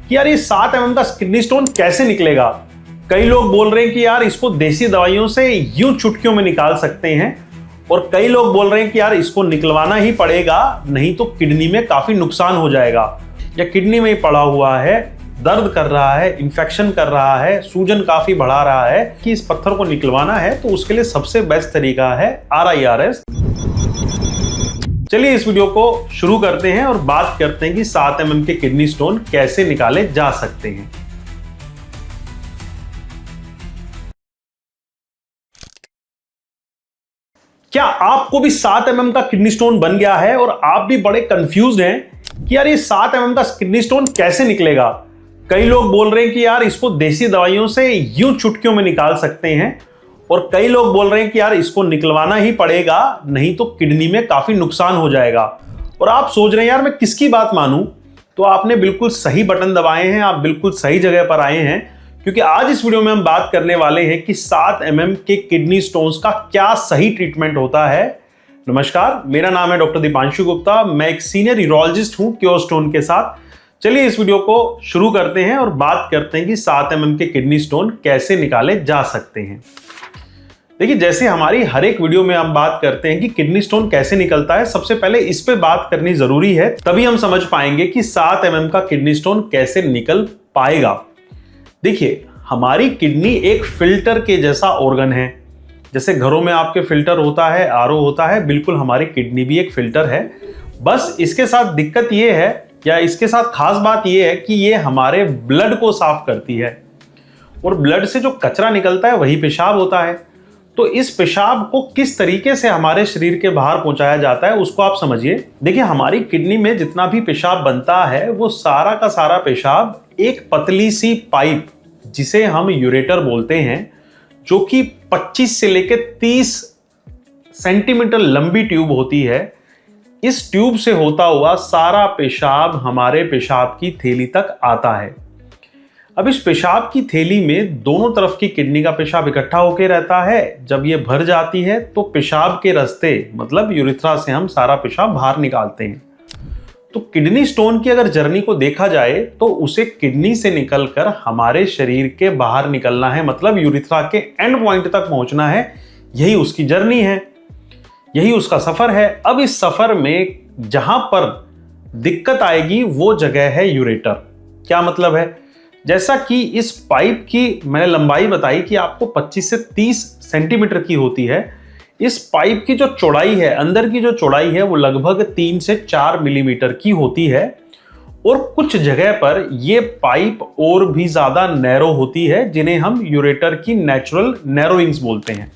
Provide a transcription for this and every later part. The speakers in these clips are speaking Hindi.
कि यार ये 7 mm का किडनी स्टोन कैसे निकलेगा। कई लोग बोल रहे हैं कि यार इसको देसी दवाइयों से यूं चुटकियों में निकाल सकते हैं, और कई लोग बोल रहे हैं कि यार इसको निकलवाना ही पड़ेगा, नहीं तो किडनी में काफी नुकसान हो जाएगा, या किडनी में ही पड़ा हुआ है, दर्द कर रहा है, इंफेक्शन कर रहा है, सूजन काफी बढ़ा रहा है, कि इस पत्थर को निकलवाना है तो उसके लिए सबसे बेस्ट तरीका है RIRS। चलिए इस वीडियो को शुरू करते हैं और बात करते हैं कि 7 mm के किडनी स्टोन कैसे निकाले जा सकते हैं। क्या आपको भी 7 mm का किडनी स्टोन बन गया है और आप भी बड़े कंफ्यूज्ड हैं कि यार ये 7 mm का किडनी स्टोन कैसे निकलेगा। कई लोग बोल रहे हैं कि यार इसको देसी दवाइयों से यूं चुटकियों में निकाल सकते हैं, और कई लोग बोल रहे हैं कि यार इसको निकलवाना ही पड़ेगा, नहीं तो किडनी में काफी नुकसान हो जाएगा। और आप सोच रहे हैं यार मैं किसकी बात मानूं, तो आपने बिल्कुल सही बटन दबाए हैं, आप बिल्कुल सही जगह पर आए हैं, क्योंकि आज इस वीडियो में हम बात करने वाले हैं कि 7 mm के किडनी स्टोन्स का क्या सही ट्रीटमेंट होता है। नमस्कार, मेरा नाम है डॉक्टर दीपांशु गुप्ता, मैं एक सीनियर यूरोलॉजिस्ट हूं क्योर स्टोन के साथ। चलिए इस वीडियो को शुरू करते हैं और बात करते हैं कि 7 mm के किडनी स्टोन कैसे निकाले जा सकते हैं। देखिए, जैसे हमारी हर एक वीडियो में हम बात करते हैं कि किडनी स्टोन कैसे निकलता है, सबसे पहले इस पे बात करनी जरूरी है, तभी हम समझ पाएंगे कि 7 mm का किडनी स्टोन कैसे निकल पाएगा। देखिए, हमारी किडनी एक फिल्टर के जैसा ऑर्गन है। जैसे घरों में आपके फिल्टर होता है, RO होता है, बिल्कुल हमारी किडनी भी एक फिल्टर है। बस इसके साथ दिक्कत ये है, या इसके साथ खास बात ये है कि ये हमारे ब्लड को साफ करती है, और ब्लड से जो कचरा निकलता है वही पेशाब होता है। तो इस पेशाब को किस तरीके से हमारे शरीर के बाहर पहुंचाया जाता है उसको आप समझिए। देखिए, हमारी किडनी में जितना भी पेशाब बनता है वो सारा का सारा पेशाब एक पतली सी पाइप, जिसे हम यूरेटर बोलते हैं, जो कि 25 से लेकर 30 सेंटीमीटर लंबी ट्यूब होती है, इस ट्यूब से होता हुआ सारा पेशाब हमारे पेशाब की थैली तक आता है। अब इस पेशाब की थैली में दोनों तरफ की किडनी का पेशाब इकट्ठा होकर रहता है। जब ये भर जाती है तो पेशाब के रास्ते मतलब यूरिथ्रा से हम सारा पेशाब बाहर निकालते हैं। तो किडनी स्टोन की अगर जर्नी को देखा जाए तो उसे किडनी से निकलकर हमारे शरीर के बाहर निकलना है, मतलब यूरिथ्रा के एंड पॉइंट तक पहुंचना है। यही उसकी जर्नी है, यही उसका सफर है। अब इस सफर में जहां पर दिक्कत आएगी वो जगह है यूरेटर। क्या मतलब है? जैसा कि इस पाइप की मैंने लंबाई बताई कि आपको 25 से 30 सेंटीमीटर की होती है, इस पाइप की जो चौड़ाई है, अंदर की जो चौड़ाई है, वो लगभग 3 से 4 मिलीमीटर की होती है। और कुछ जगह पर ये पाइप और भी ज्यादा नैरो होती है, जिन्हें हम यूरेटर की नेचुरल नैरोइंग्स बोलते हैं।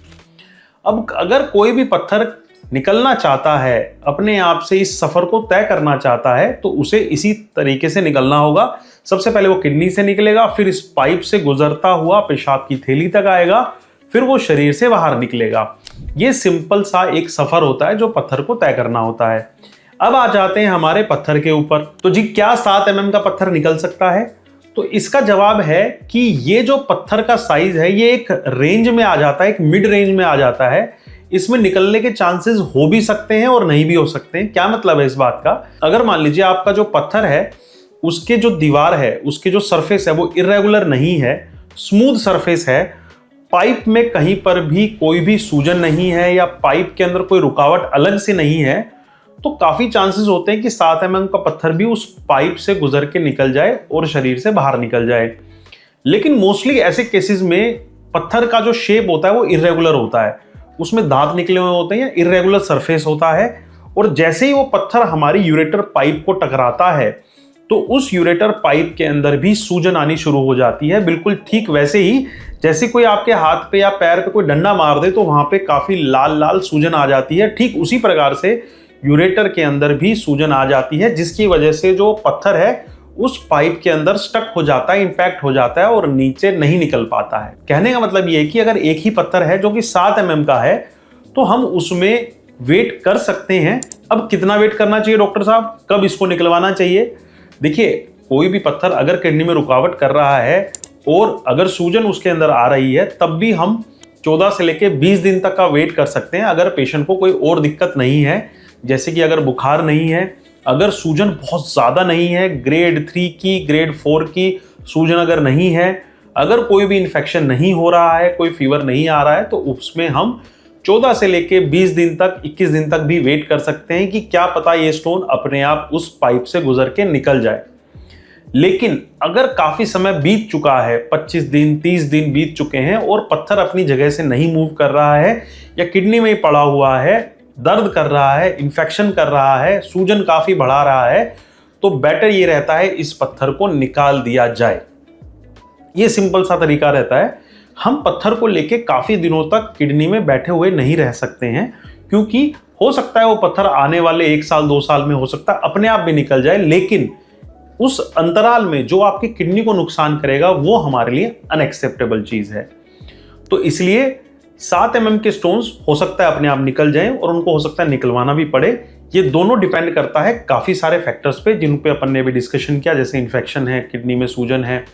अब अगर कोई भी पत्थर निकलना चाहता है, अपने आप से इस सफर को तय करना चाहता है, तो उसे इसी तरीके से निकलना होगा। सबसे पहले वो किडनी से निकलेगा, फिर इस पाइप से गुजरता हुआ पेशाब की थैली तक आएगा, फिर वो शरीर से बाहर निकलेगा। ये सिंपल सा एक सफर होता है जो पत्थर को तय करना होता है। अब आ जाते हैं हमारे पत्थर के ऊपर। तो जी, क्या 7 mm का पत्थर निकल सकता है? तो इसका जवाब है कि ये जो पत्थर का साइज है ये एक रेंज में आ जाता है, एक मिड रेंज में आ जाता है। इसमें निकलने के चांसेस हो भी सकते हैं और नहीं भी हो सकते हैं। क्या मतलब है इस बात का? अगर मान लीजिए आपका जो पत्थर है उसके जो दीवार है, उसके जो सरफेस है वो इरेगुलर नहीं है, स्मूथ सरफेस है, पाइप में कहीं पर भी कोई भी सूजन नहीं है, या पाइप के अंदर कोई रुकावट अलग से नहीं है, तो काफी चांसेस होते हैं कि 7 mm का पत्थर भी उस पाइप से गुजर के निकल जाए और शरीर से बाहर निकल जाए। लेकिन मोस्टली ऐसे केसेस में पत्थर का जो शेप होता है वो इरेगुलर होता है, उसमें दांत निकले हुए होते हैं, इरेगुलर सरफेस होता है। और जैसे ही वो पत्थर हमारी यूरेटर पाइप को टकराता है तो उस यूरेटर पाइप के अंदर भी सूजन आनी शुरू हो जाती है। बिल्कुल ठीक वैसे ही जैसे कोई आपके हाथ पे या पैर पे कोई डंडा मार दे तो वहां पे काफी लाल लाल सूजन आ जाती है, ठीक उसी प्रकार से यूरेटर के अंदर भी सूजन आ जाती है, जिसकी वजह से जो पत्थर है उस पाइप के अंदर स्टक हो जाता है, इंपैक्ट हो जाता है और नीचे नहीं निकल पाता है। कहने का मतलब ये है कि अगर एक ही पत्थर है जो कि 7 mm का है तो हम उसमें वेट कर सकते हैं। अब कितना वेट करना चाहिए डॉक्टर साहब, कब इसको निकलवाना चाहिए? देखिए, कोई भी पत्थर अगर किडनी में रुकावट कर रहा है और अगर सूजन उसके अंदर आ रही है, तब भी हम 14 से लेकर 20 दिन तक का वेट कर सकते हैं। अगर पेशेंट को कोई और दिक्कत नहीं है, जैसे कि अगर बुखार नहीं है, अगर सूजन बहुत ज़्यादा नहीं है, ग्रेड 3 की, ग्रेड 4 की सूजन अगर नहीं है, अगर कोई भी इन्फेक्शन नहीं हो रहा है, कोई फीवर नहीं आ रहा है, तो उसमें हम 14 से लेके 20 दिन तक, 21 दिन तक भी वेट कर सकते हैं कि क्या पता ये स्टोन अपने आप उस पाइप से गुजर के निकल जाए। लेकिन अगर काफी समय बीत चुका है, 25 दिन 30 दिन बीत चुके हैं और पत्थर अपनी जगह से नहीं मूव कर रहा है या किडनी में ही पड़ा हुआ है, दर्द कर रहा है, इन्फेक्शन कर रहा है, सूजन काफी बढ़ा रहा है, तो बेटर ये रहता है इस पत्थर को निकाल दिया जाए। ये सिंपल सा तरीका रहता है। हम पत्थर को लेके काफी दिनों तक किडनी में बैठे हुए नहीं रह सकते हैं, क्योंकि हो सकता है वो पत्थर आने वाले 1 साल 2 साल में हो सकता है अपने आप भी निकल जाए, लेकिन उस अंतराल में जो आपकी किडनी को नुकसान करेगा वो हमारे लिए अनएक्सेप्टेबल चीज है। तो इसलिए 7 mm के स्टोन्स हो सकता है अपने आप निकल जाएं और उनको हो सकता है निकलवाना भी पड़े। ये दोनों डिपेंड करता है काफी सारे फैक्टर्स पे, जिन पे अपन ने भी डिस्कशन किया, जैसे इन्फेक्शन है, किडनी में सूजन है,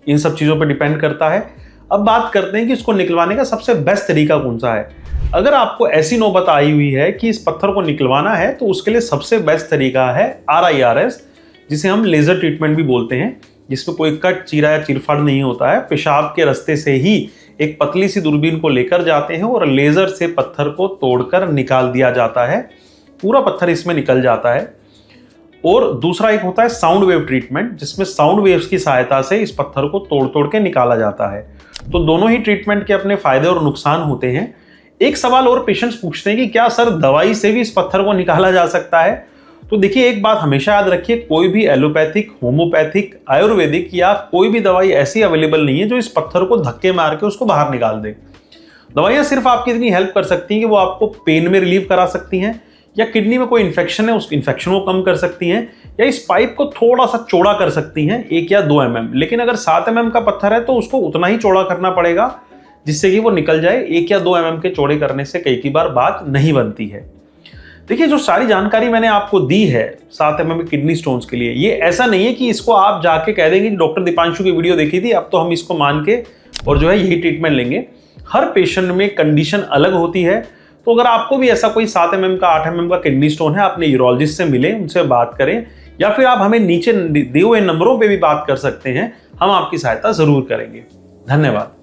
इन सब चीजों पे डिपेंड करता है। अब बात करते हैं कि इसको निकलवाने का सबसे बेस्ट तरीका कौन सा है। अगर आपको ऐसी नौबत आई हुई है कि इस पत्थर को निकलवाना है, तो उसके लिए सबसे बेस्ट तरीका है RIRS, जिसे हम लेजर ट्रीटमेंट भी बोलते हैं, जिसमें कोई कट, चीरा या चीरफाड़ नहीं होता है। पेशाब के रास्ते से ही एक पतली सी दूरबीन को लेकर जाते हैं और लेजर से पत्थर को तोड़कर निकाल दिया जाता है, पूरा पत्थर इसमें निकल जाता है। और दूसरा एक होता है साउंड वेव ट्रीटमेंट, जिसमें साउंड वेव्स की सहायता से इस पत्थर को तोड़ तोड़ के निकाला जाता है। तो दोनों ही ट्रीटमेंट के अपने फायदे और नुकसान होते हैं। एक सवाल और पेशेंट्स पूछते हैं कि क्या सर दवाई से भी इस पत्थर को निकाला जा सकता है? तो देखिए, एक बात हमेशा याद रखिए, कोई भी एलोपैथिक, होम्योपैथिक, आयुर्वेदिक या कोई भी दवाई ऐसी अवेलेबल नहीं है जो इस पत्थर को धक्के मार के उसको बाहर निकाल दे। दवाइयां सिर्फ आपकी इतनी हेल्प कर सकती हैं कि वो आपको पेन में रिलीव करा सकती हैं, या किडनी में कोई इन्फेक्शन है उस इन्फेक्शन को कम कर सकती हैं, या इस पाइप को थोड़ा सा चौड़ा कर सकती हैं, 1 या 2 mm। लेकिन अगर 7 mm का पत्थर है तो उसको उतना ही चौड़ा करना पड़ेगा जिससे कि वो निकल जाए। 1 या 2 mm के चौड़े करने से कई बार बात नहीं बनती है। देखिए, जो सारी जानकारी मैंने आपको दी है 7 mm किडनी स्टोन्स के लिए, ये ऐसा नहीं है कि इसको आप जाके कह देंगे डॉक्टर दीपांशु की वीडियो देखी थी, अब तो हम इसको मान के और जो है यही ट्रीटमेंट लेंगे। हर पेशेंट में कंडीशन अलग होती है। तो अगर आपको भी ऐसा कोई 7 mm का, 8 mm का किडनी स्टोन है, अपने यूरोलॉजिस्ट से मिलें, उनसे बात करें, या फिर आप हमें नीचे दिए हुए नंबरों पे भी बात कर सकते हैं। हम आपकी सहायता जरूर करेंगे। धन्यवाद।